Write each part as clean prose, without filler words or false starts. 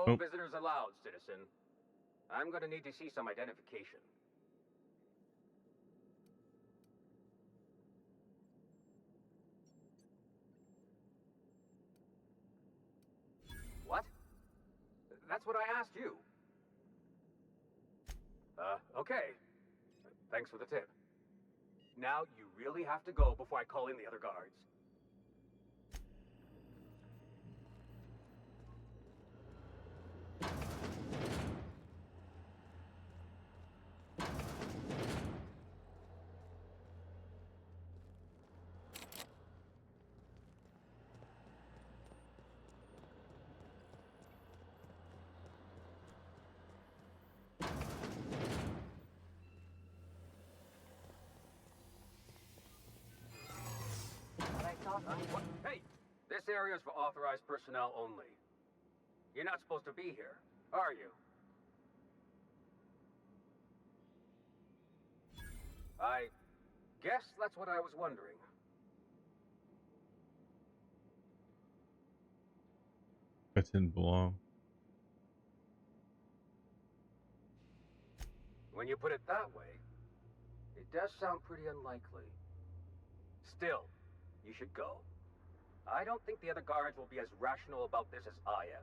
No Nope. visitors allowed, citizen. I'm gonna need to see some identification. What? That's what I asked you. Okay. Thanks for the tip. Now you really have to go before I call in the other guards. Hey, this area is for authorized personnel only. You're not supposed to be here, are you? I guess that's what I was wondering. I didn't belong. When you put it that way, it does sound pretty unlikely. Still, you should go. I don't think the other guards will be as rational about this as I am.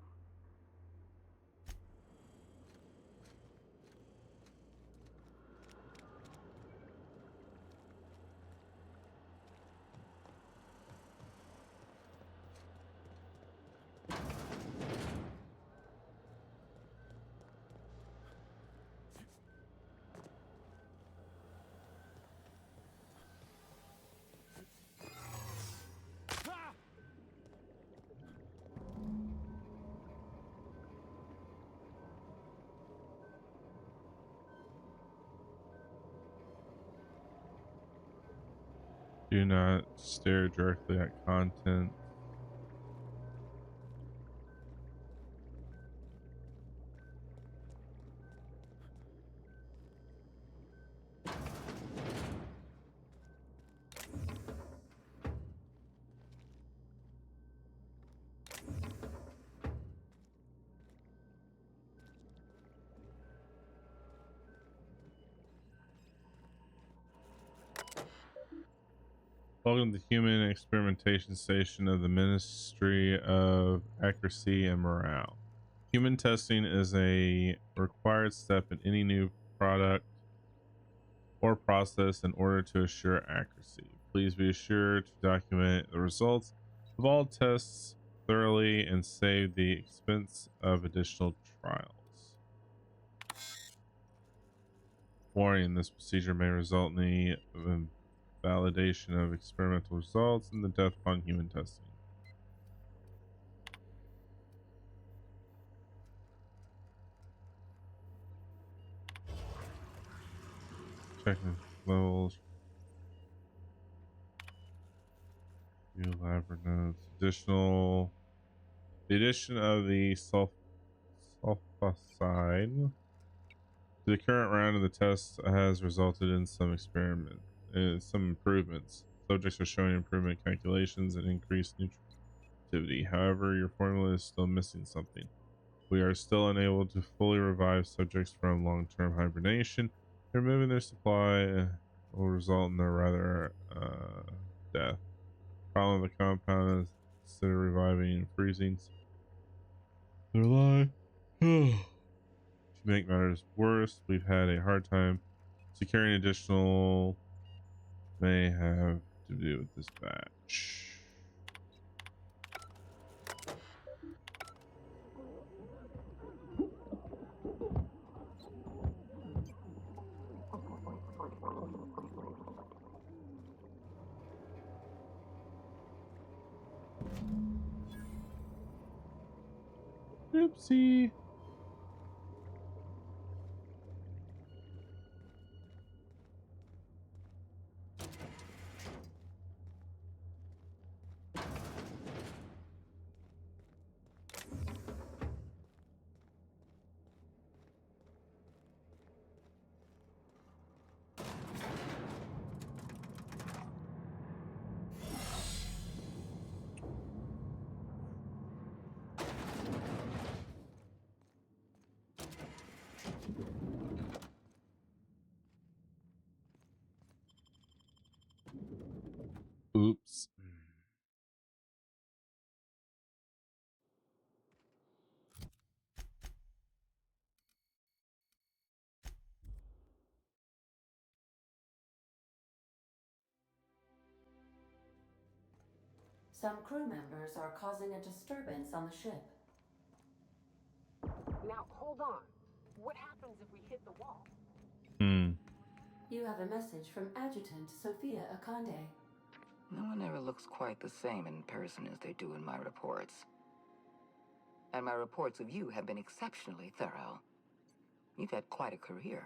Do not stare directly at content. Welcome to the Human Experimentation Station of the Ministry of Accuracy and Morale. Human testing is a required step in any new product or process in order to assure accuracy. Please be sure to document the results of all tests thoroughly and save the expense of additional trials. Warning, this procedure may result in the validation of experimental results and the death upon human testing. Checking levels. View lab notes. The addition of the sulfoside to the current round of the test has resulted in some improvements. Subjects are showing improvement calculations and increased nutritivity. However, your formula is still missing something. We are still unable to fully revive subjects from long-term hibernation. Removing their supply will result in their death. Problem of the compound is instead of reviving and freezing their life. To make matters worse, we've had a hard time securing additional. May have to do with this batch. Oopsie. Oops. Some crew members are causing a disturbance on the ship. Now, hold on. What happens if we hit the wall? You have a message from Adjutant Sophia Akande. No one ever looks quite the same in person as they do in my reports. And my reports of you have been exceptionally thorough. You've had quite a career.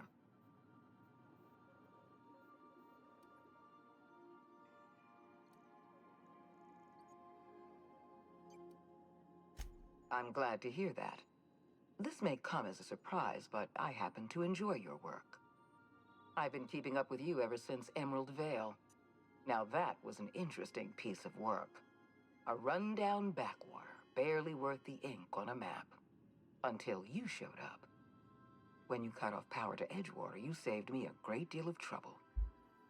I'm glad to hear that. This may come as a surprise, but I happen to enjoy your work. I've been keeping up with you ever since Emerald Vale. Now that was an interesting piece of work. A rundown backwater, barely worth the ink on a map. Until you showed up. When you cut off power to Edgewater, you saved me a great deal of trouble.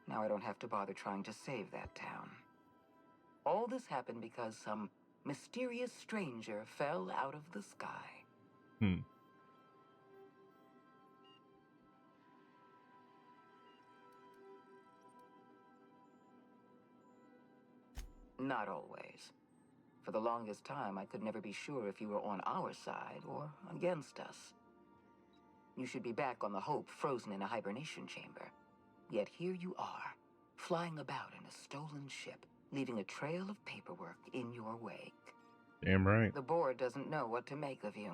Now I don't have to bother trying to save that town. All this happened because some mysterious stranger fell out of the sky. Not always. For the longest time, I could never be sure if you were on our side or against us. You should be back on the Hope, frozen in a hibernation chamber. Yet here you are, flying about in a stolen ship, leaving a trail of paperwork in your wake. Damn right. The board doesn't know what to make of you.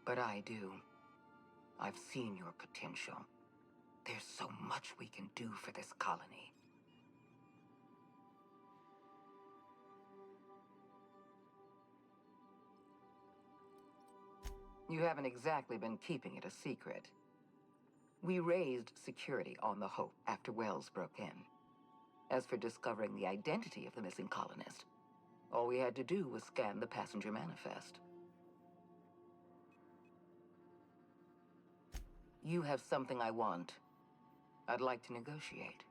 But I do. I've seen your potential. There's so much we can do for this colony. You haven't exactly been keeping it a secret. We raised security on the Hope after Wells broke in. As for discovering the identity of the missing colonist, all we had to do was scan the passenger manifest. You have something I want. I'd like to negotiate.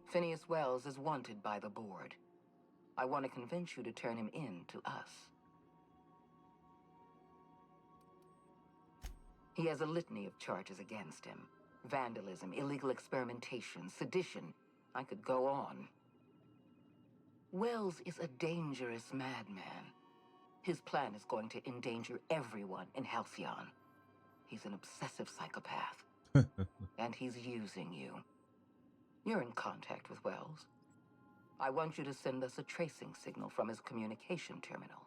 Phineas Wells is wanted by the board. I want to convince you to turn him in to us. He has a litany of charges against him. Vandalism, illegal experimentation, sedition. I could go on. Wells is a dangerous madman. His plan is going to endanger everyone in Halcyon. He's an obsessive psychopath. And he's using you. You're in contact with Wells. I want you to send us a tracing signal from his communication terminal.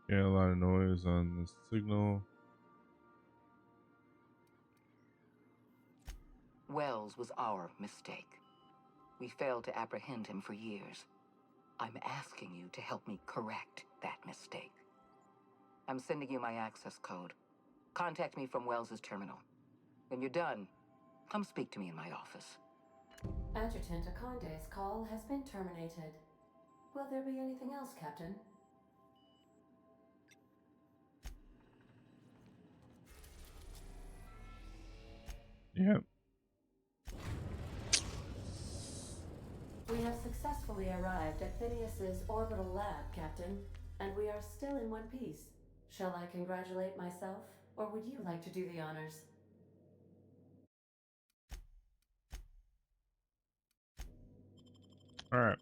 Yeah, a lot of noise on the signal. Wells was our mistake. We failed to apprehend him for years. I'm asking you to help me correct that mistake. I'm sending you my access code. Contact me from Wells's terminal. When you're done, come speak to me in my office. Adjutant Akande's call has been terminated. Will there be anything else, Captain? Yep. We have successfully arrived at Phineas's orbital lab, Captain, and we are still in one piece. Shall I congratulate myself, or would you like to do the honors? All right.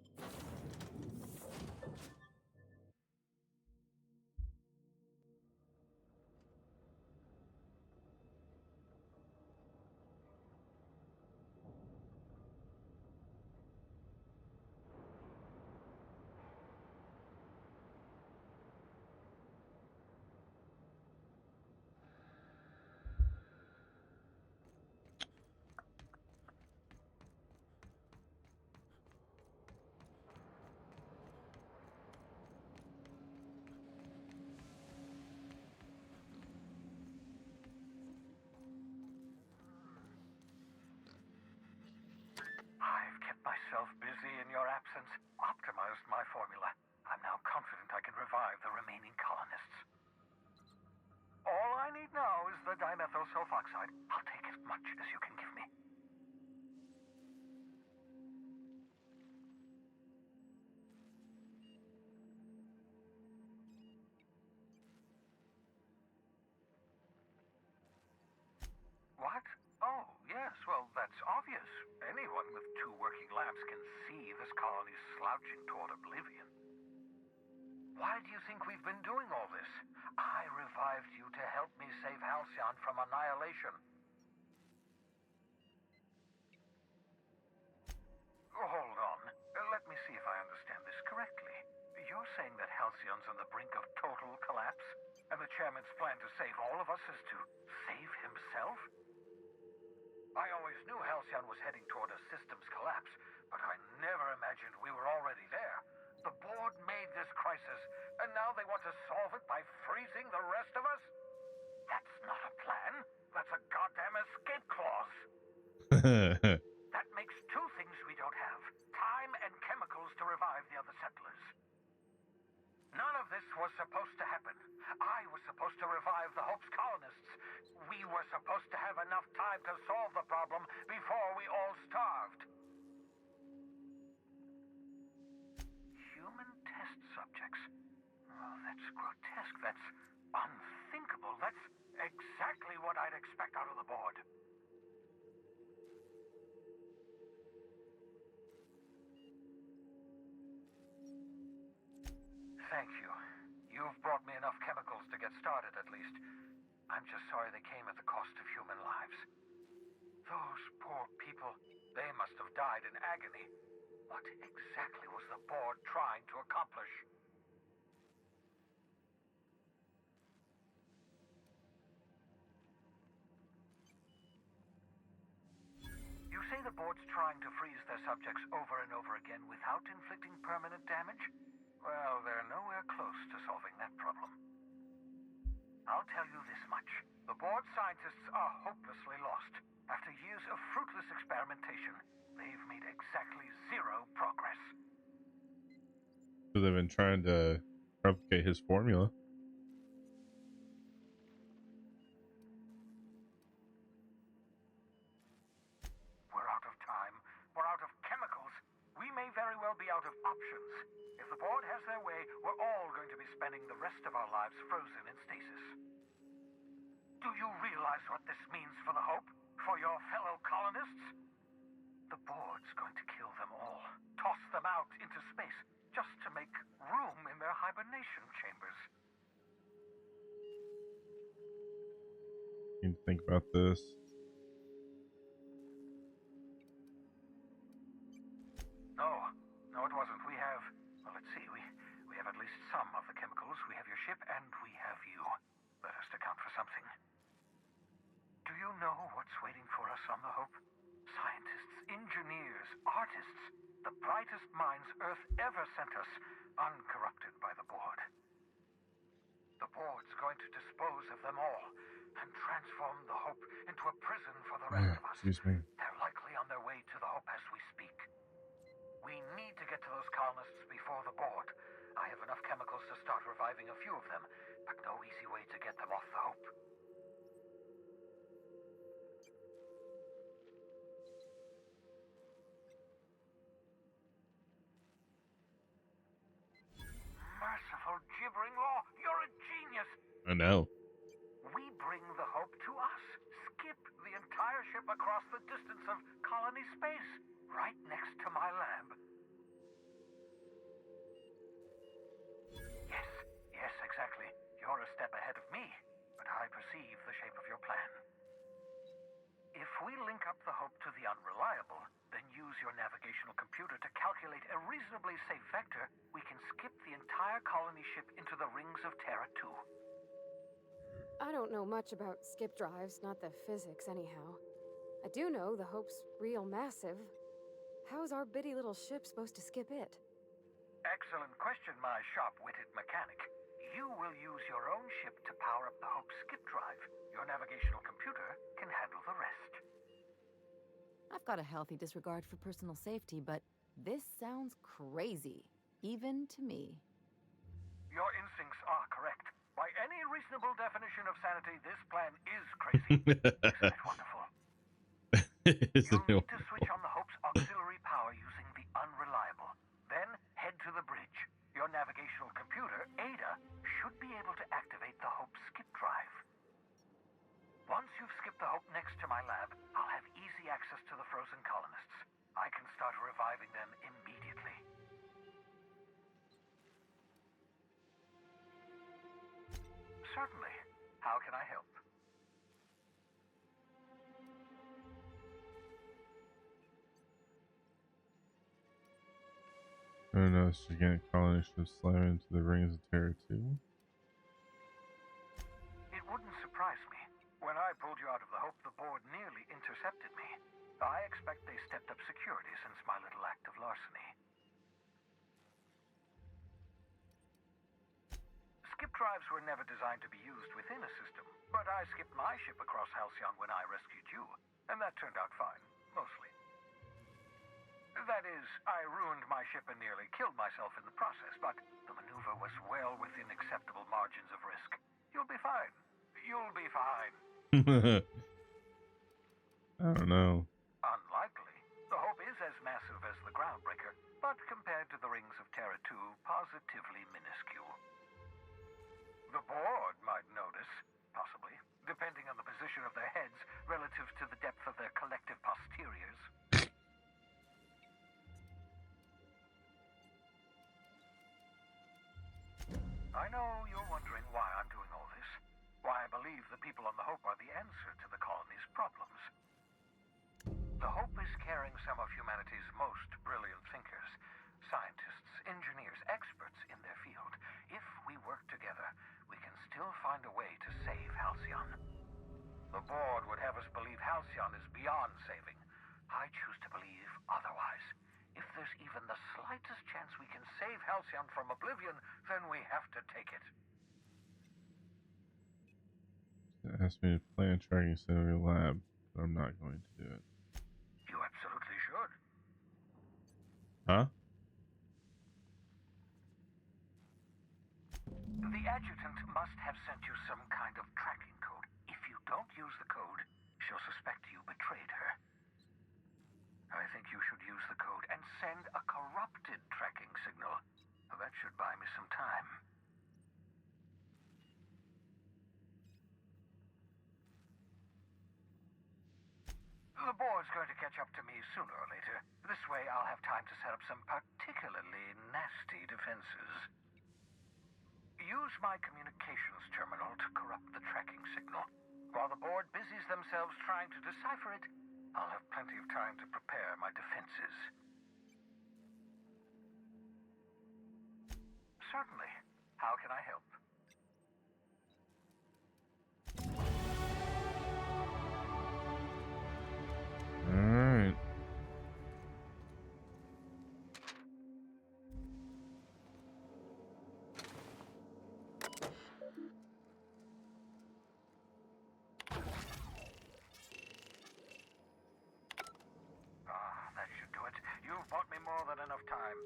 since optimized my formula. I'm now confident I can revive the remaining colonists. All I need now is the dimethyl sulfoxide. I'll take as much as you can give me. What? Oh, yes, well, that's obvious. Anyone with 2 working labs can see this colony's slouching toward oblivion. Why do you think we've been doing all this? I revived you to help me save Halcyon from annihilation. Hold on. Let me see if I understand this correctly. You're saying that Halcyon's on the brink of total collapse, and the chairman's plan to save all of us is to save himself? I always knew Halcyon was heading toward a systems collapse, but I never imagined we were already there. The board made this crisis, and now they want to solve it by freezing the rest of us? That's not a plan. That's a goddamn escape clause. That makes 2 things we don't have. Time and chemicals to revive the other settlers. None of this was supposed to happen. I was supposed to revive the Hope's colonists. We were supposed to have enough time to solve the problem before we all starved. Human test subjects. Oh, that's grotesque. That's unthinkable. That's exactly what I'd expect out of the board. Thank you. You've brought me enough chemicals to get started, at least. I'm just sorry they came at the cost of human lives. Those poor people, they must have died in agony. What exactly was the board trying to accomplish? You say the board's trying to freeze their subjects over and over again without inflicting permanent damage? Well, they're nowhere close to solving that problem. I'll tell you this much. The board scientists are hopelessly lost. After years of fruitless experimentation, they've made exactly 0 progress. So they've been trying to replicate his formula. We're out of time. We're out of chemicals. We may very well be out of options. If the board has their way, we're all going to be spending the rest of our lives frozen in stasis. Do you realize what this means for the Hope? For your fellow colonists? The board's going to kill them all. Toss them out into space, just to make room in their hibernation chambers. You need to think about this. No, it wasn't. We have, well, let's see, we have at least some of the chemicals. We have your ship, and we have you. That has to count for something. Do you know what's waiting for us on the Hope? Scientists, engineers, artists, the brightest minds Earth ever sent us, uncorrupted by the board. The board's going to dispose of them all and transform the Hope into a prison for the rest of us. Excuse me. They're likely on their way to the Hope as we speak. We need to get to those colonists before the board. I have enough chemicals to start reviving a few of them, but no easy way to get them off the Hope. Merciful gibbering law, you're a genius! I know. We bring the Hope to us. Skip the entire ship across the distance of colony space, right next to my lab. Yes, exactly. You're a step ahead of me, but I perceive the shape of your plan. If we link up the Hope to the Unreliable, then use your navigational computer to calculate a reasonably safe vector, we can skip the entire colony ship into the rings of Terra 2. I don't know much about skip drives, not the physics anyhow. I do know the Hope's real massive. How's our bitty little ship supposed to skip it? Excellent question, my sharp-witted mechanic. You will use your own ship to power up the Hope's skip drive. Your navigational computer can handle the rest. I've got a healthy disregard for personal safety, but This sounds crazy, even to me. Your instincts are correct. By any reasonable definition of sanity, this plan is crazy. Isn't it wonderful? You'll need to switch on the Hope's auxiliary power using the Unreliable. Then head to the bridge. Your navigational computer, Ada, should be able to activate the Hope's skip drive. Once you've skipped the Hope next to my lab, I'll have easy access to the frozen colonists. I can start reviving them immediately. Certainly. How can I help? I don't know, gigantic colony ships slam into the rings of terror too. It wouldn't surprise me. When I pulled you out of the Hope, the board nearly intercepted me. I expect they stepped up security since my little act of larceny. Skip drives were never designed to be used within a system, but I skipped my ship across Halcyon when I rescued you, and that turned out fine, mostly. That is, I ruined my ship and nearly killed myself in the process, but the maneuver was well within acceptable margins of risk. You'll be fine. You'll be fine. I don't know. Unlikely. The Hope is as massive as the Groundbreaker, but compared to the Rings of Terra 2, positively minuscule. The board might notice, possibly, depending on the position of their heads relative to the depth of their collective posteriors. I know you're wondering why I'm doing all this, why I believe the people on the Hope are the answer to the colony's problems. The Hope is carrying some of humanity's most brilliant thinkers, scientists, engineers, experts in their field. If we work together, we can still find a way to save Halcyon. The board would have us believe Halcyon is beyond saving. I choose to believe otherwise. If there's even the slightest chance we can save Halcyon from oblivion, then we have to take it. It asked me to play a tracking sim in your lab, but I'm not going to do it. You absolutely should. Huh? The adjutant must have sent you some kind of tracking code. If you don't use the code, she'll suspect you betrayed her. I think you should use the code and send a corrupted tracking signal. That should buy me some time. The board's going to catch up to me sooner or later. This way I'll have time to set up some particularly nasty defenses. Use my communications terminal to corrupt the tracking signal. While the board busies themselves trying to decipher it, I'll have plenty of time to prepare my defenses. Certainly. How can I help? Alright. That should do it. You've bought me more than enough time.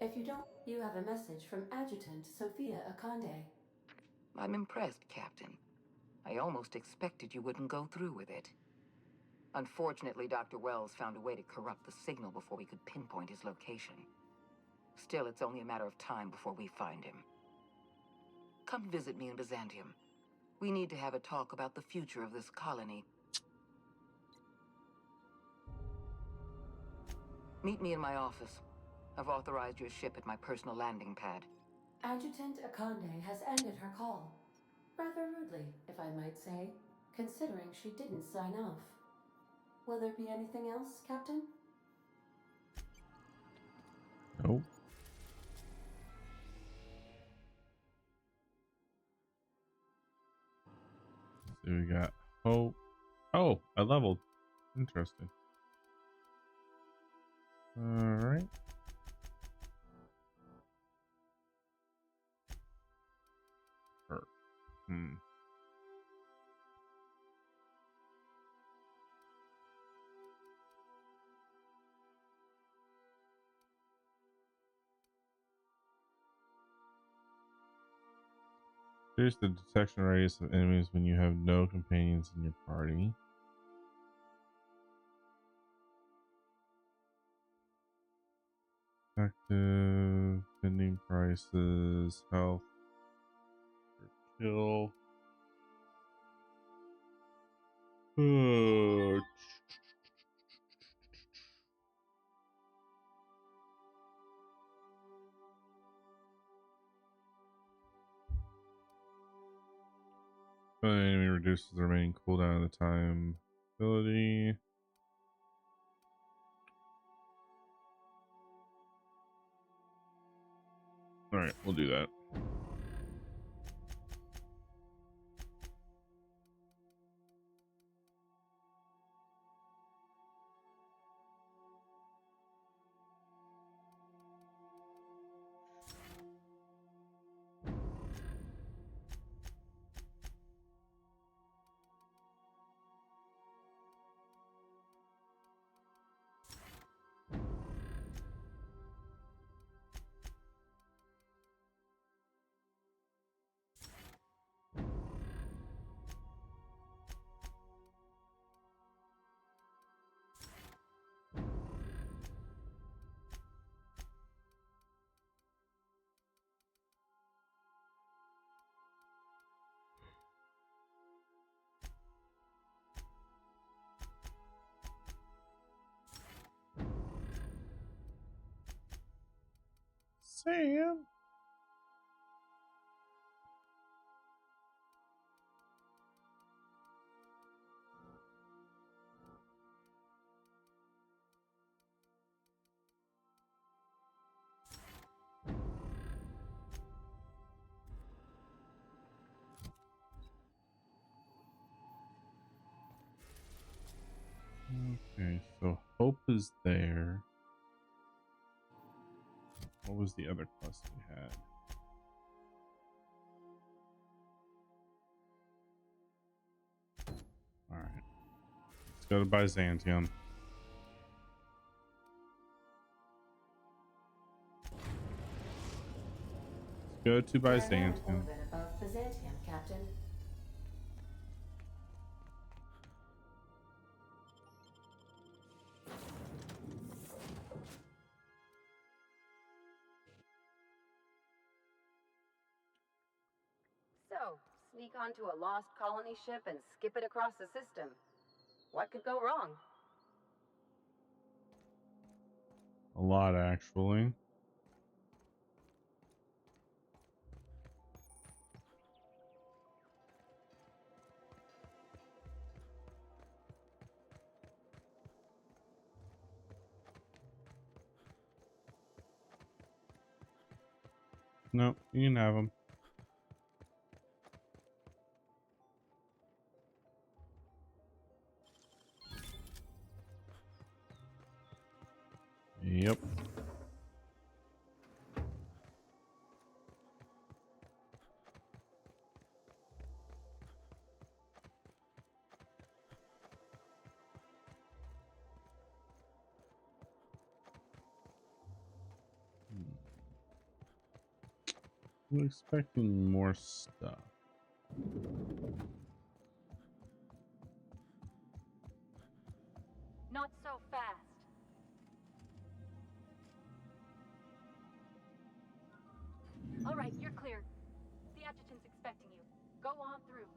If you don't, you have a message from Adjutant Sophia Akande. I'm impressed, Captain. I almost expected you wouldn't go through with it. Unfortunately, Dr. Wells found a way to corrupt the signal before we could pinpoint his location. Still, it's only a matter of time before we find him. Come visit me in Byzantium. We need to have a talk about the future of this colony. Meet me in my office. I've authorized your ship at my personal landing pad. Adjutant Akande has ended her call. Rather rudely, if I might say. considering she didn't sign off. Will there be anything else, Captain? Nope. So we got hope. Oh, I leveled. Interesting. All right. Hmm. Here's the detection radius of enemies when you have no companions in your party. Active, pending prices, health, kill. Enemy reduces the remaining cooldown of the time ability. Alright, we'll do that. Sam. Okay, so hope is there. What was the other quest we had? Alright. Let's go to Byzantium. Let's go to Byzantium. Above Byzantium, Captain. So, sneak onto a lost colony ship and skip it across the system. What could go wrong? A lot, actually. No, you can have them. Yep. I'm expecting more stuff. Not so fast. All right, you're clear. The adjutant's expecting you. Go on through.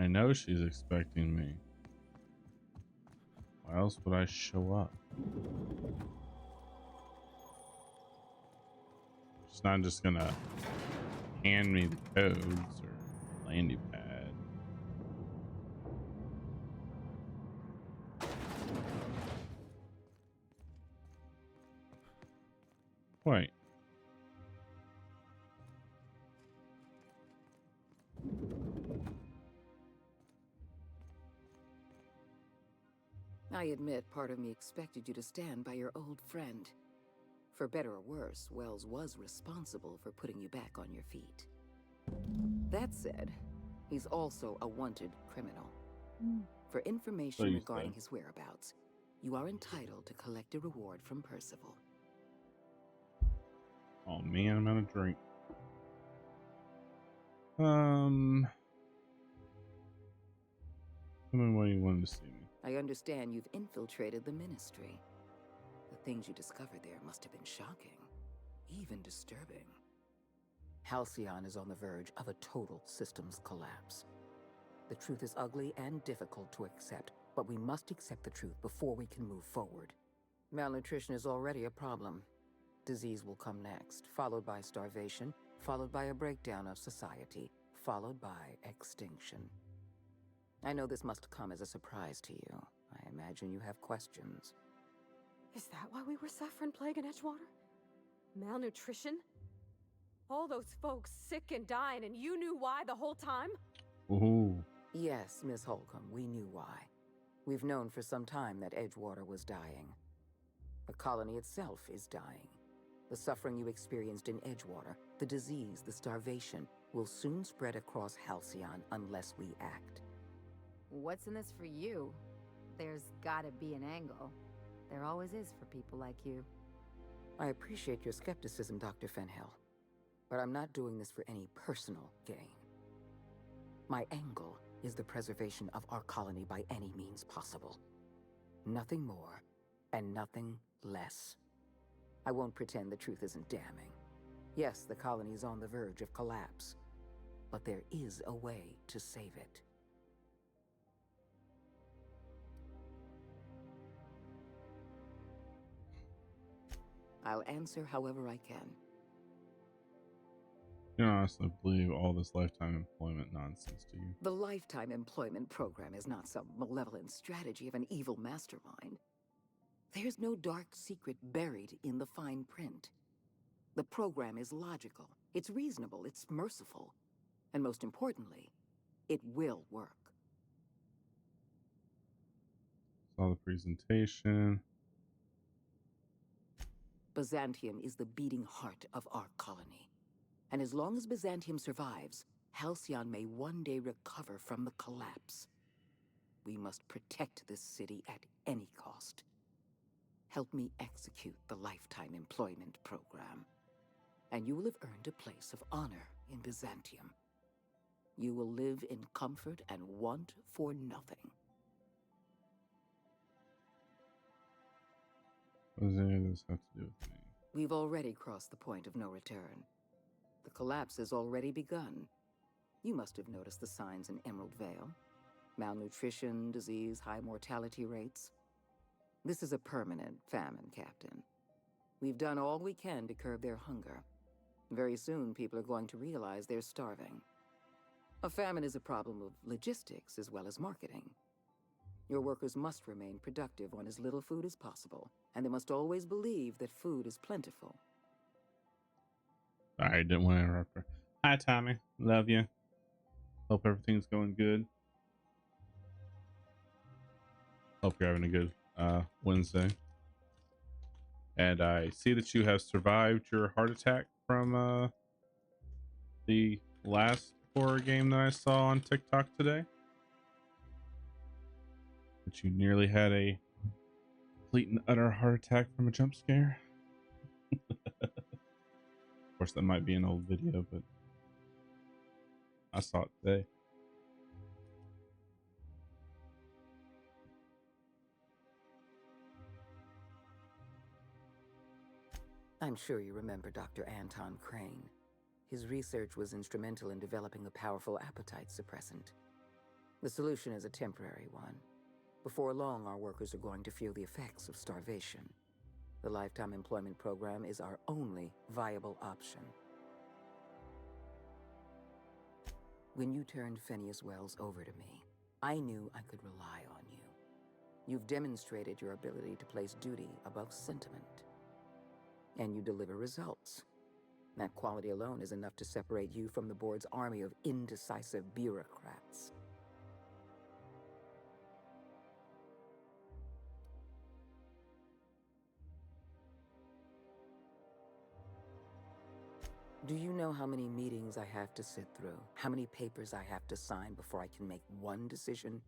I know she's expecting me. Why else would I show up? She's not just gonna hand me the codes or landing pad. I admit part of me expected you to stand by your old friend. For better or worse, Wells was responsible for putting you back on your feet. That said, he's also a wanted criminal. For information regarding his whereabouts, you are entitled to collect a reward from Percival. Oh man, I'm out of drink. Tell me why you wanted to see me. I understand you've infiltrated the Ministry. The things you discovered there must have been shocking, even disturbing. Halcyon is on the verge of a total systems collapse. The truth is ugly and difficult to accept, but we must accept the truth before we can move forward. Malnutrition is already a problem. Disease will come next, followed by starvation, followed by a breakdown of society, followed by extinction. I know this must come as a surprise to you. I imagine you have questions. Is that why we were suffering plague in Edgewater? Malnutrition? All those folks sick and dying, and you knew why the whole time? Ooh. Yes, Miss Holcomb, we knew why. We've known for some time that Edgewater was dying. The colony itself is dying. The suffering you experienced in Edgewater, the disease, the starvation, will soon spread across Halcyon unless we act. What's in this for you? There's gotta be an angle. There always is for people like you. I appreciate your skepticism, Dr. Fenhill, but I'm not doing this for any personal gain. My angle is the preservation of our colony by any means possible. Nothing more, and nothing less. I won't pretend the truth isn't damning. Yes, the colony is on the verge of collapse, but there is a way to save it. I'll answer however I can. You don't honestly believe all this lifetime employment nonsense, do you? The Lifetime Employment Program is not some malevolent strategy of an evil mastermind. There's no dark secret buried in the fine print. The program is logical, it's reasonable, it's merciful, and most importantly, it will work. Saw the presentation. Byzantium is the beating heart of our colony. And as long as Byzantium survives, Halcyon may one day recover from the collapse. We must protect this city at any cost. Help me execute the Lifetime Employment Program, and you will have earned a place of honor in Byzantium. You will live in comfort and want for nothing. What does any of this have to do with me? We've already crossed the point of no return. The collapse has already begun. You must have noticed the signs in Emerald Vale. Malnutrition, disease, high mortality rates. This is a permanent famine, Captain. We've done all we can to curb their hunger. Very soon, people are going to realize they're starving. A famine is a problem of logistics as well as marketing. Your workers must remain productive on as little food as possible, and they must always believe that food is plentiful. Sorry, didn't want to interrupt her. Hi, Tommy. Love you. Hope everything's going good. Hope you're having a good Wednesday. And I see that you have survived your heart attack from the last horror game that I saw on TikTok today. That you nearly had a complete and utter heart attack from a jump scare. Of course, that might be an old video, but I saw it today. I'm sure you remember Dr. Anton Crane. His research was instrumental in developing a powerful appetite suppressant. The solution is a temporary one. Before long, our workers are going to feel the effects of starvation. The Lifetime Employment Program is our only viable option. When you turned Phineas Wells over to me, I knew I could rely on you. You've demonstrated your ability to place duty above sentiment. And you deliver results. That quality alone is enough to separate you from the board's army of indecisive bureaucrats. Do you know how many meetings I have to sit through? How many papers I have to sign before I can make one decision?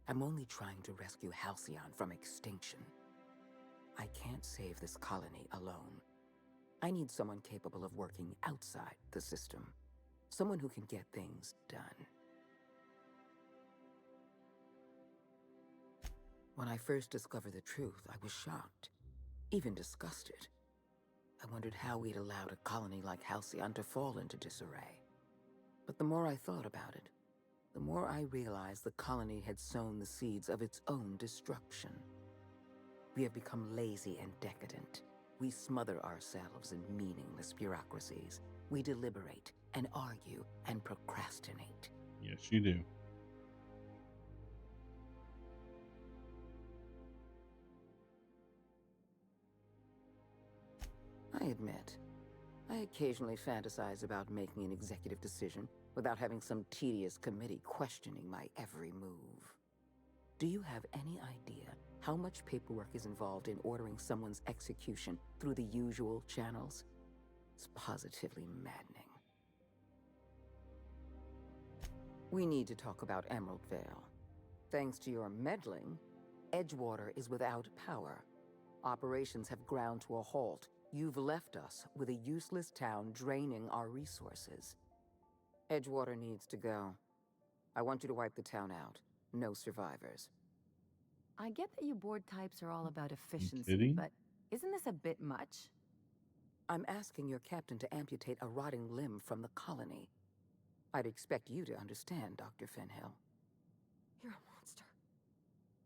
I'm only trying to rescue Halcyon from extinction. I can't save this colony alone. I need someone capable of working outside the system. Someone who can get things done. When I first discovered the truth, I was shocked, even disgusted. I wondered how we'd allowed a colony like Halcyon to fall into disarray. But the more I thought about it, the more I realized the colony had sown the seeds of its own destruction. We have become lazy and decadent. We smother ourselves in meaningless bureaucracies. We deliberate and argue and procrastinate. Yes, you do. I admit, I occasionally fantasize about making an executive decision without having some tedious committee questioning my every move. Do you have any idea how much paperwork is involved in ordering someone's execution through the usual channels? It's positively maddening. We need to talk about Emerald Vale. Thanks to your meddling, Edgewater is without power. Operations have ground to a halt. You've left us with a useless town draining our resources. Edgewater needs to go. I want you to wipe the town out. No survivors. I get that you board types are all about efficiency, kidding? but isn't this a bit much? I'm asking your captain to amputate a rotting limb from the colony. I'd expect you to understand, Dr. Fenhill. You're a monster.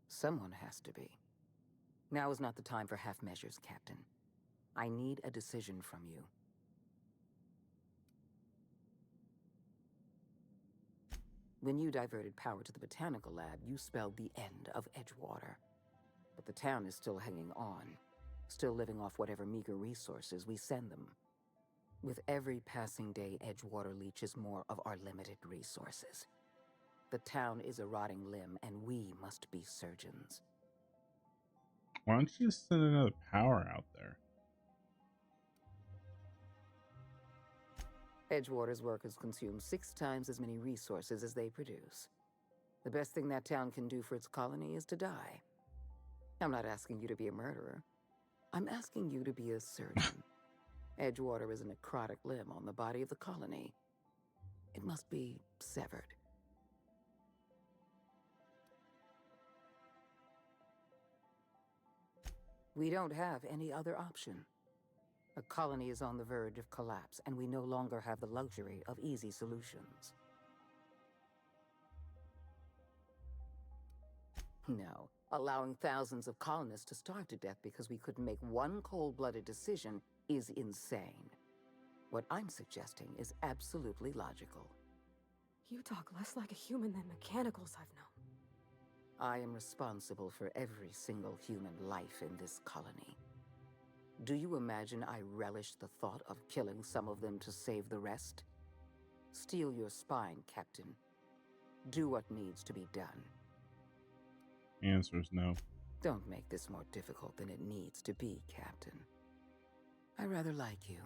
Someone has to be. Now is not the time for half measures, Captain. I need a decision from you. When you diverted power to the botanical lab, you spelled the end of Edgewater. But the town is still hanging on, still living off whatever meager resources we send them. With every passing day, Edgewater leeches more of our limited resources. The town is a rotting limb, and we must be surgeons. Why don't you just send another power out there? Edgewater's workers consume 6 times as many resources as they produce. The best thing that town can do for its colony is to die. I'm not asking you to be a murderer. I'm asking you to be a surgeon. Edgewater is a necrotic limb on the body of the colony. It must be severed. We don't have any other option. A colony is on the verge of collapse, and we no longer have the luxury of easy solutions. No, allowing thousands of colonists to starve to death because we couldn't make one cold-blooded decision is insane. What I'm suggesting is absolutely logical. You talk less like a human than mechanicals I've known. I am responsible for every single human life in this colony. Do you imagine I relish the thought of killing some of them to save the rest? Steel your spine, Captain. Do what needs to be done. The answer is no. Don't make this more difficult than it needs to be, Captain. I rather like you,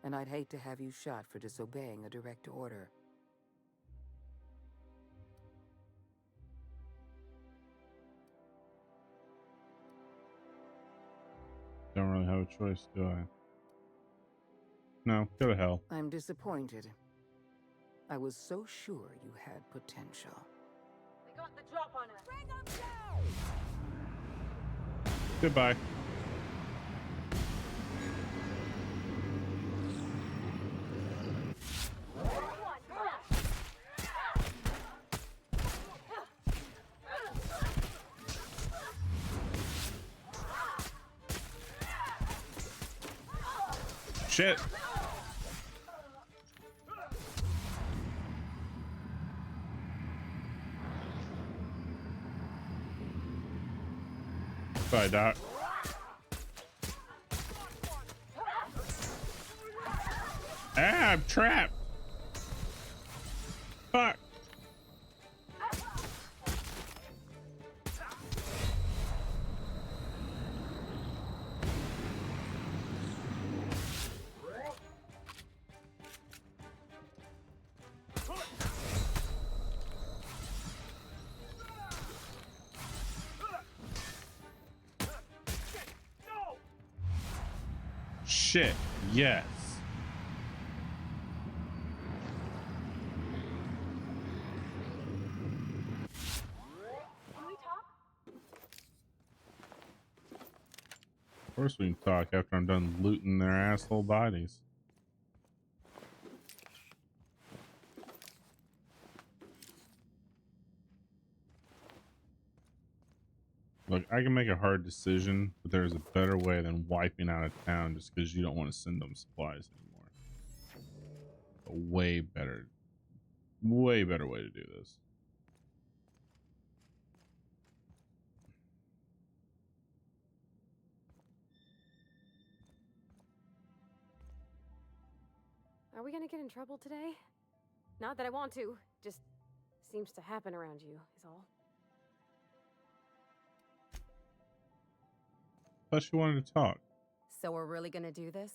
and I'd hate to have you shot for disobeying a direct order. Don't really have a choice, do I? No, go to hell. I'm disappointed. I was so sure you had potential. We got the drop on her. Bring them down! Goodbye. Shit. Bye, Doc. Ah, I'm trapped. Fuck. shit. Yes. Can we talk? Of course we can talk after I'm done looting their asshole bodies. Look, I can make a hard decision, but there's a better way than wiping out a town just because you don't want to send them supplies anymore. A way better way to do this. Are we gonna get in trouble today? Not that I want to, just seems to happen around you, is all. Thought you wanted to talk. So we're really gonna do this?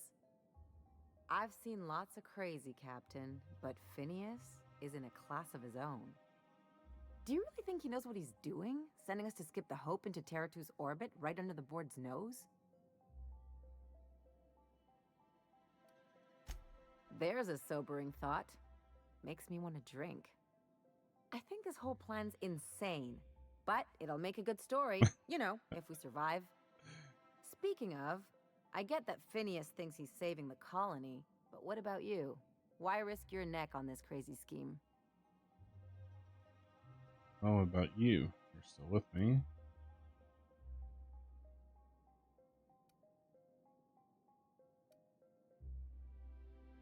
I've seen lots of crazy, Captain, but Phineas is in a class of his own. Do you really think he knows what he's doing? Sending us to skip the Hope into Terra 2's orbit right under the board's nose? There's a sobering thought. Makes me want to drink. I think this whole plan's insane, but it'll make a good story, you know, if we survive. Speaking of, I get that Phineas thinks he's saving the colony, but what about you? Why risk your neck on this crazy scheme? Oh, about you. You're still with me.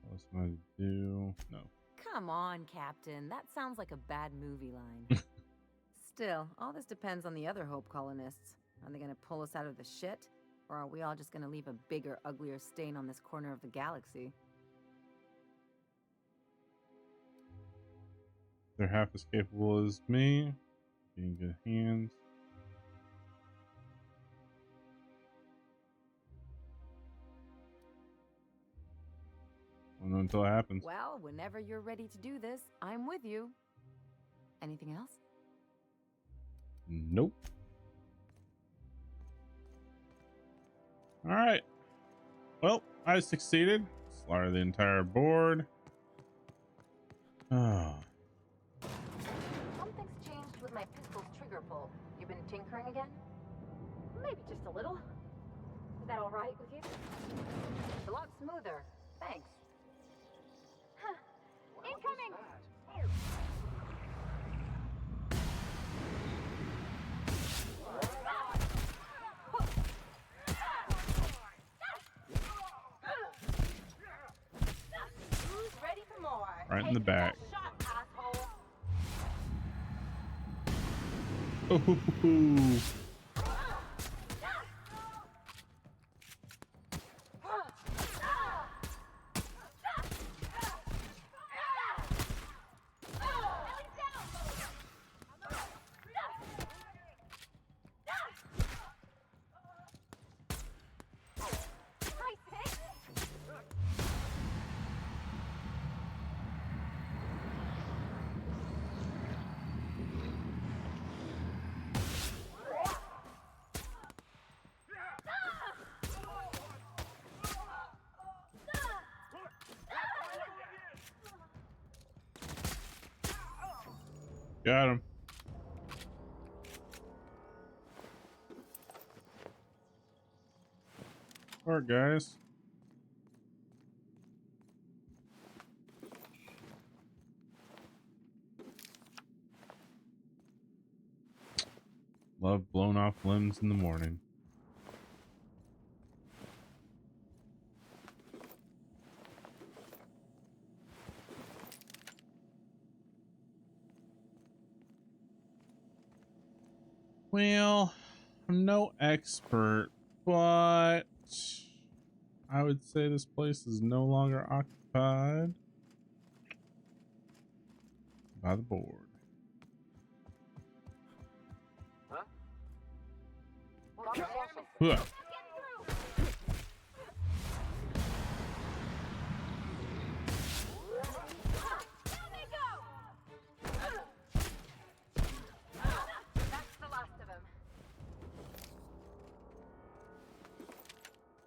What else am I to do? No. Come on, Captain. That sounds like a bad movie line. Still, all this depends on the other Hope colonists. Are they gonna pull us out of the shit? Or are we all just gonna leave a bigger, uglier stain on this corner of the galaxy? They're half as capable as me. Be in good hands. I don't know until it happens. Well, whenever you're ready to do this, I'm with you. Anything else? Nope. All right. Well, I succeeded. Slaughter the entire board. Oh. Something's changed with my pistol's trigger pull. You been tinkering again? Maybe just a little. Is that all right with you? It's a lot smoother. Thanks. Huh. Incoming! Who's ready for more? Right in the back. Shot, asshole. Oh, hoo, hoo, hoo. Got him. All right, guys. Love blown off limbs in the morning. Well, I'm no expert, but I would say this place is no longer occupied by the board. Huh? Huh.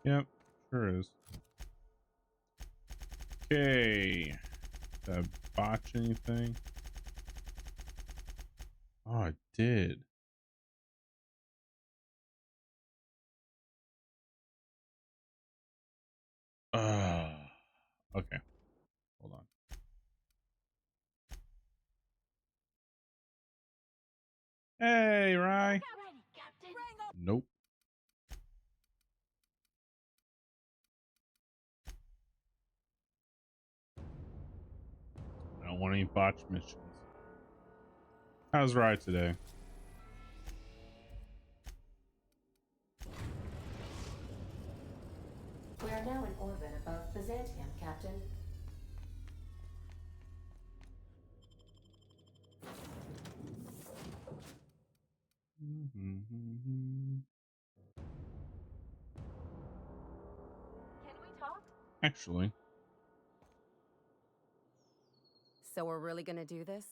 Yep, sure is. Okay. Did I botch anything? Oh, I did. Okay. Hold on. Hey, Rye. Nope. I don't want any botched missions. How's Rye today? We are now in orbit above Byzantium, Captain. Can we talk? Actually, So we're really gonna do this?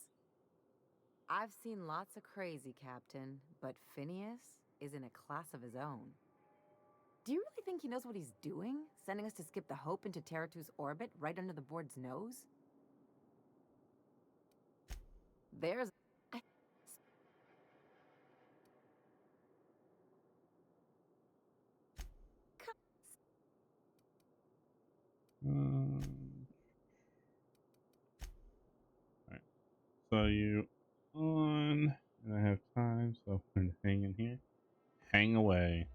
I've seen lots of crazy, Captain, but Phineas is in a class of his own. Do you really think he knows what he's doing? Sending us to skip the Hope into Terra-2's orbit right under the board's nose? There's... I... all right. So you on, and I have time, so I'm gonna hang in here. Hang away.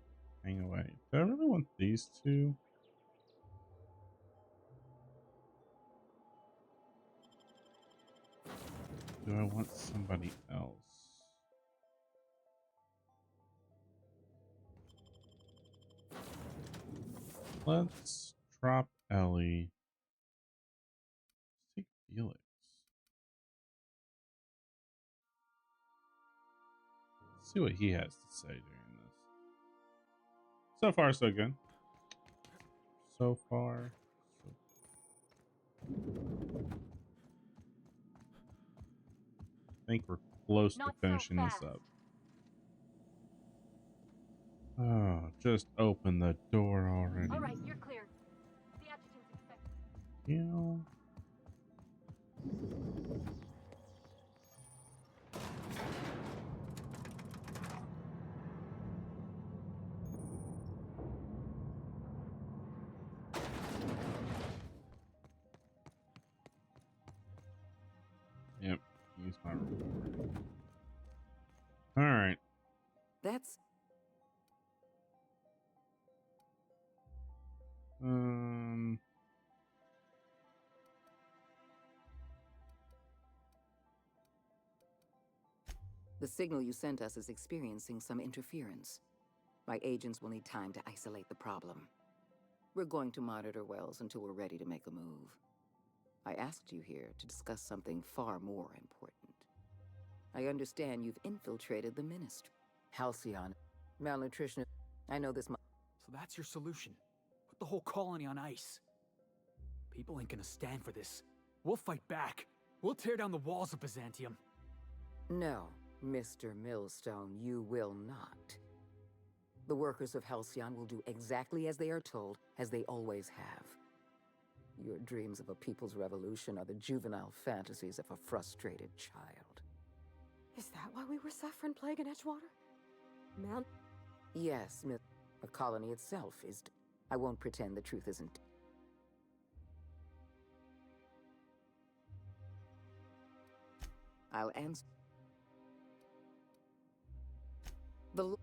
Hang away. Do I really want these two? Do I want somebody else? Let's drop Ellie. Let's take Felix. Let's see what he has to say during this. So far, so good. So far, so I think we're close to finishing this up. Oh, just open the door already. All right, you're clear. The adjutant's expected. You know. Yep, use my reward. All right. That's the signal you sent us is experiencing some interference. My agents will need time to isolate the problem. We're going to monitor Wells until we're ready to make a move. I asked you here to discuss something far more important. I understand you've infiltrated the ministry. Halcyon, malnutrition. I know this. So that's your solution. Put the whole colony on ice. People ain't gonna stand for this. We'll fight back. We'll tear down the walls of Byzantium. No, Mr. Millstone, you will not. The workers of Halcyon will do exactly as they are told, as they always have. Your dreams of a people's revolution are the juvenile fantasies of a frustrated child. Is that why we were suffering plague in Edgewater? Mount... Yes, Miss. The colony itself is. I won't pretend the truth isn't. I'll answer. The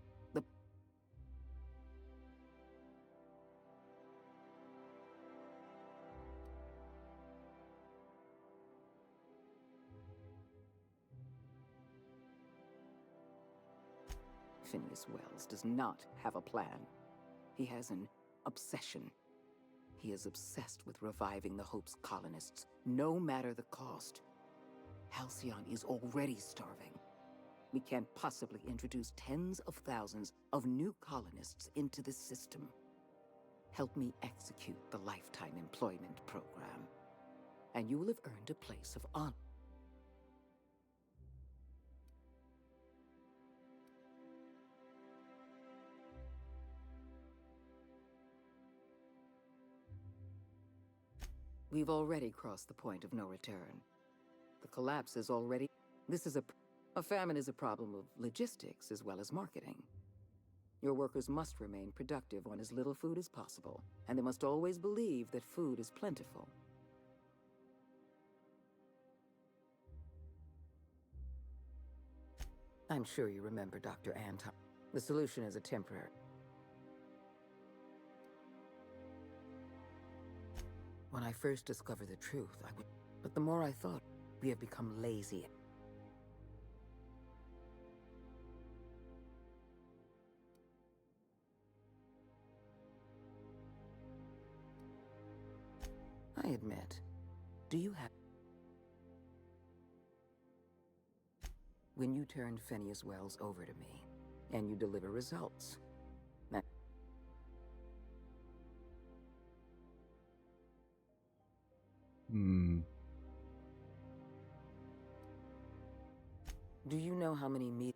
Phineas Wells does not have a plan. He has an obsession. He is obsessed with reviving the Hope's colonists, no matter the cost. Halcyon is already starving. We can't possibly introduce tens of thousands of new colonists into this system. Help me execute the Lifetime Employment Program, and you will have earned a place of honor. We've already crossed the point of no return. The collapse is already... A famine is a problem of logistics as well as marketing. Your workers must remain productive on as little food as possible, and they must always believe that food is plentiful. I'm sure you remember Dr. Anton. The solution is a temporary... When I first discovered the truth, I would... But the more I thought, we have become lazy. I admit. Do you have... When you turned Phineas Wells over to me, and you deliver results. Now... Do you know how many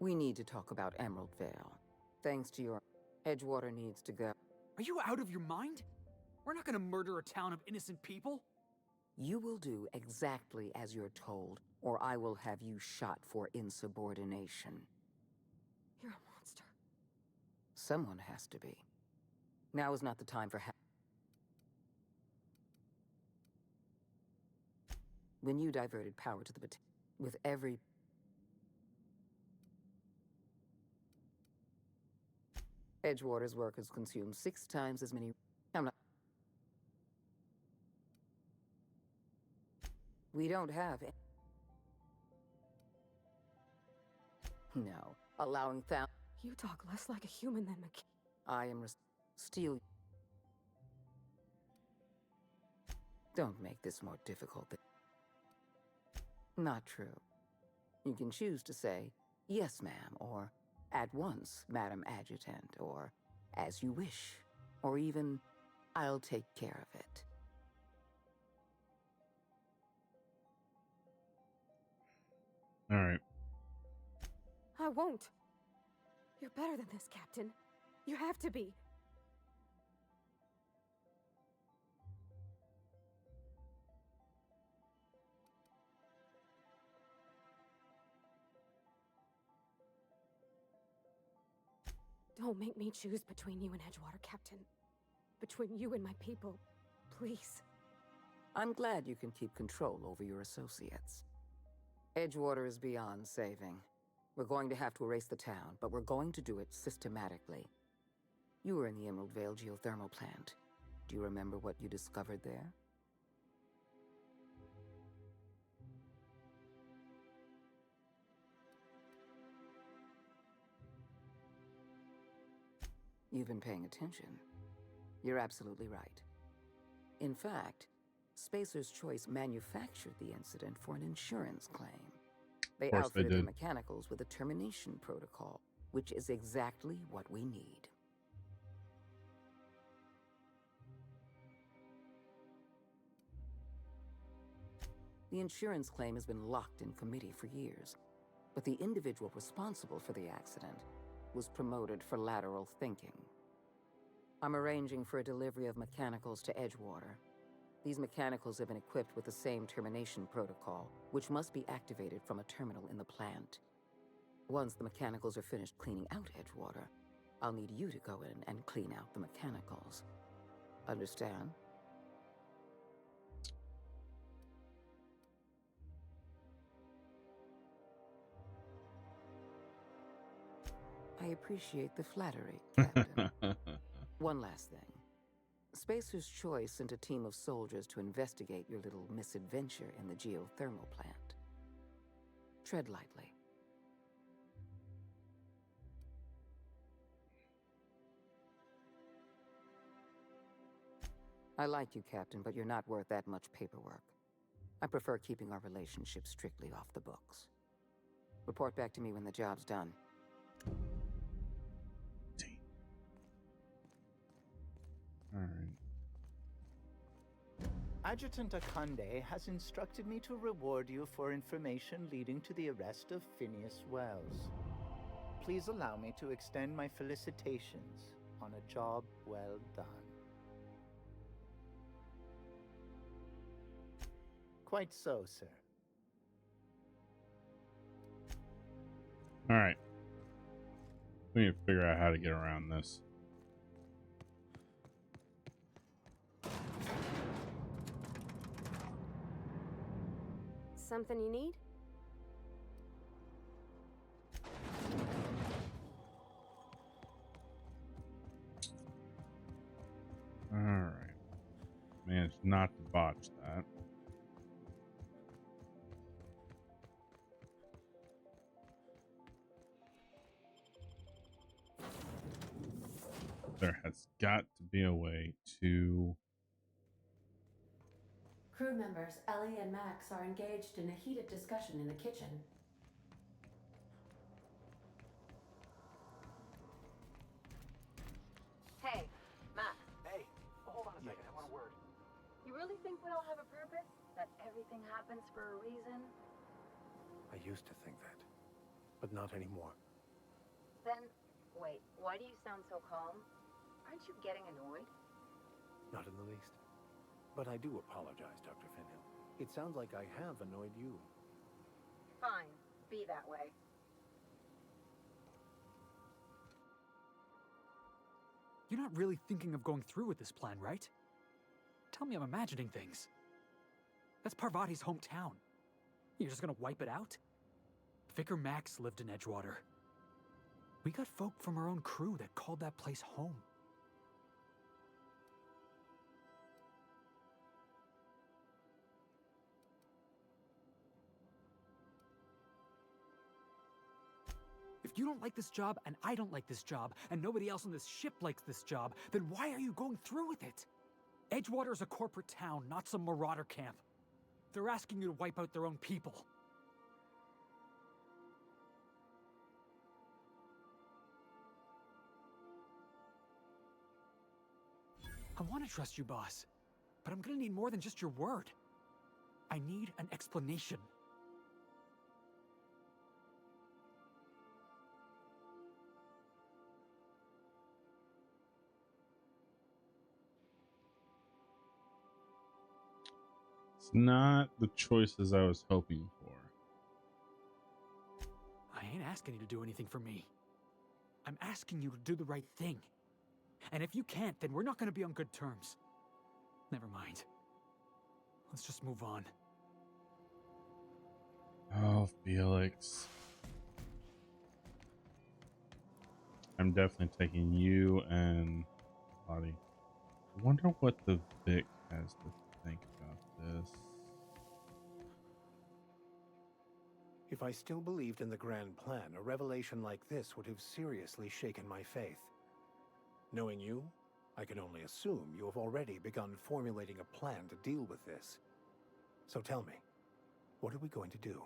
We need to talk about Emerald Vale. Thanks to your... Edgewater needs to go. Are you out of your mind? We're not gonna murder a town of innocent people. You will do exactly as you're told, or I will have you shot for insubordination. You're a monster. Someone has to be. Now is not the time for When you diverted power to the with every... Edgewater's workers consume 6 times as many... I'm not... We don't have... No. Allowing You talk less like a human than I am steal... Don't make this more difficult than... Not true. You can choose to say, yes, ma'am, or at once, Madam Adjutant, or as you wish, or even, I'll take care of it. All right. I won't. You're better than this, Captain. You have to be. Don't make me choose between you and Edgewater, Captain. Between you and my people. Please. I'm glad you can keep control over your associates. Edgewater is beyond saving. We're going to have to erase the town, but we're going to do it systematically. You were in the Emerald Vale geothermal plant. Do you remember what you discovered there? You've been paying attention. You're absolutely right. In fact, Spacer's Choice manufactured the incident for an insurance claim. They outfitted the mechanicals with a termination protocol, which is exactly what we need. The insurance claim has been locked in committee for years, but the individual responsible for the accident was promoted for lateral thinking. I'm arranging for a delivery of mechanicals to Edgewater. These mechanicals have been equipped with the same termination protocol, which must be activated from a terminal in the plant. Once the mechanicals are finished cleaning out Edgewater, I'll need you to go in and clean out the mechanicals. Understand? I appreciate the flattery, Captain. One last thing. Spacer's Choice sent a team of soldiers to investigate your little misadventure in the geothermal plant. Tread lightly. I like you, Captain, but you're not worth that much paperwork. I prefer keeping our relationship strictly off the books. Report back to me when the job's done. All right. Adjutant Akande has instructed me to reward you for information leading to the arrest of Phineas Wells. Please allow me to extend my felicitations on a job well done. Quite so, sir. All right. We need to figure out how to get around this. Something you need? All right. Managed not to botch that. There has got to be a way to... Crew members Ellie and Max are engaged in a heated discussion in the kitchen. Hey, Max. Hey, hold on a second. I want a word. You really think we all have a purpose? That everything happens for a reason? I used to think that, but not anymore. Then, wait, why do you sound so calm? Aren't you getting annoyed? Not in the least. But I do apologize, Dr. Finhill. It sounds like I have annoyed you. Fine, be that way. You're not really thinking of going through with this plan, right? Tell me I'm imagining things. That's Parvati's hometown. You're just gonna wipe it out? Vicar Max lived in Edgewater. We got folk from our own crew that called that place home. If you don't like this job, and I don't like this job, and nobody else on this ship likes this job, then why are you going through with it? Edgewater is a corporate town, not some marauder camp. They're asking you to wipe out their own people. I want to trust you, boss, but I'm gonna need more than just your word. I need an explanation. It's not the choices I was hoping for. I ain't asking you to do anything for me. I'm asking you to do the right thing. And if you can't, then we're not going to be on good terms. Never mind. Let's just move on. Oh, Felix. I'm definitely taking you and Lottie. I wonder what the Vic has to think about this. If I still believed in the grand plan, a revelation like this would have seriously shaken my faith. Knowing you, I can only assume you have already begun formulating a plan to deal with this. So tell me, what are we going to do?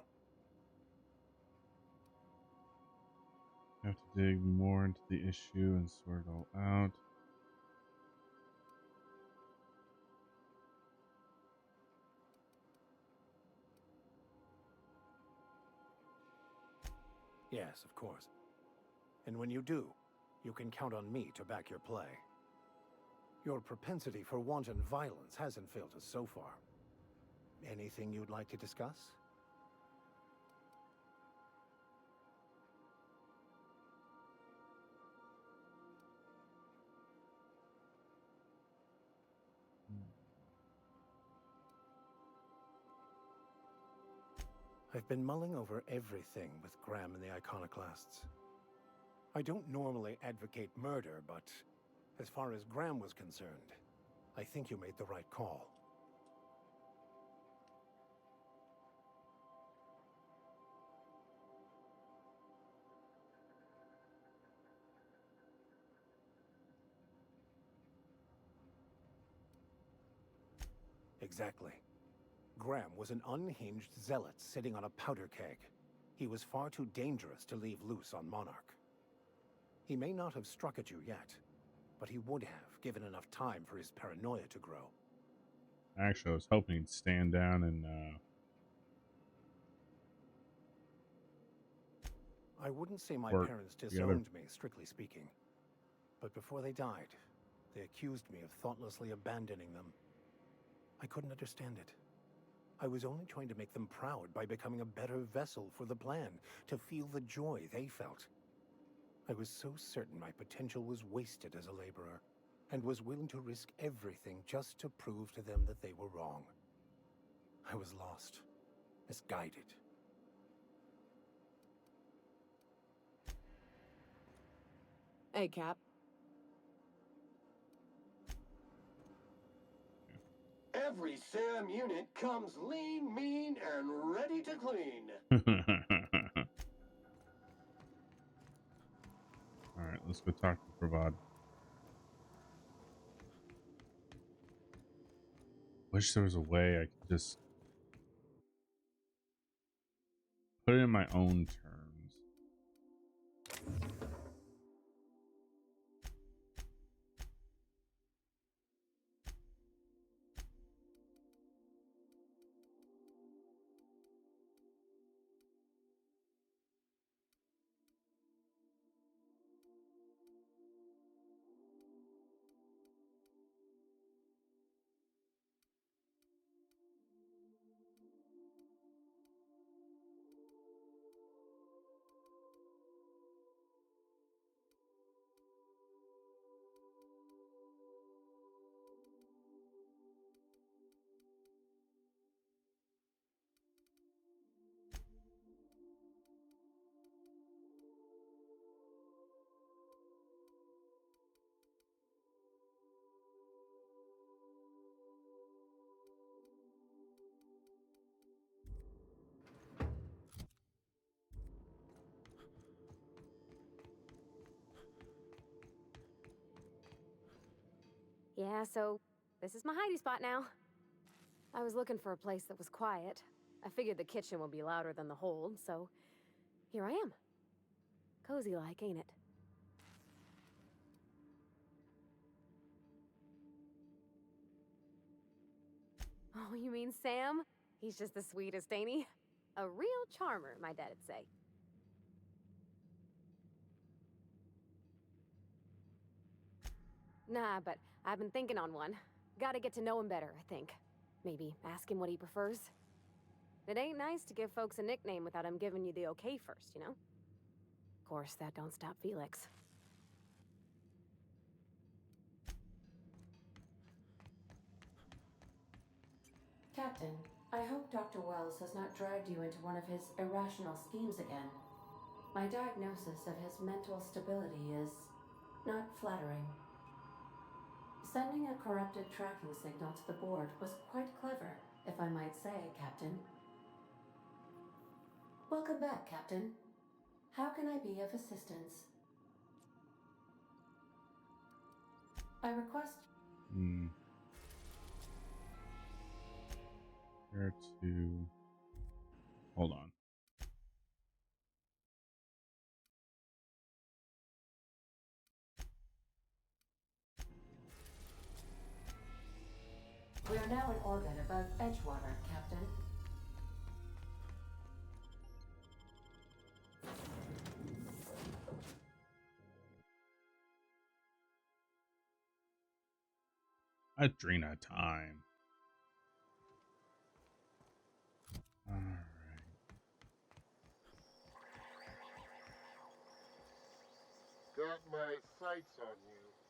I have to dig more into the issue and sort it all out. Yes, of course. And when you do, you can count on me to back your play. Your propensity for wanton violence hasn't failed us so far. Anything you'd like to discuss? I've been mulling over everything with Graham and the Iconoclasts. I don't normally advocate murder, but as far as Graham was concerned, I think you made the right call. Exactly. Graham was an unhinged zealot sitting on a powder keg. He was far too dangerous to leave loose on Monarch. He may not have struck at you yet, but he would have, given enough time for his paranoia to grow. Actually, I was hoping he'd stand down and I wouldn't say my work parents together. disowned me, strictly speaking. But before they died, they accused me of thoughtlessly abandoning them. I couldn't understand it. I was only trying to make them proud by becoming a better vessel for the plan, to feel the joy they felt. I was so certain my potential was wasted as a laborer, and was willing to risk everything just to prove to them that they were wrong. I was lost, misguided. Hey, Cap. Every SAM unit comes lean, mean, and ready to clean. Alright, let's go talk to Pravad. Wish there was a way I could just put it in my own terms. Yeah, so this is my hidey spot now. I was looking for a place that was quiet. I figured the kitchen would be louder than the hold, so here I am. Cozy like, ain't it? Oh, you mean Sam? He's just the sweetest, ain't he? A real charmer, my dad'd say. Nah, but I've been thinking on one. Gotta get to know him better, I think. Maybe ask him what he prefers. It ain't nice to give folks a nickname without him giving you the okay first, you know? Of course, that don't stop Felix. Captain, I hope Dr. Wells has not dragged you into one of his irrational schemes again. My diagnosis of his mental stability is not flattering. Sending a corrupted tracking signal to the board was quite clever, if I might say, Captain. Welcome back, Captain. How can I be of assistance? I request... Where to... Hold on. We are now in orbit above Edgewater, Captain. Adrena time. Alright. Got my sights on you.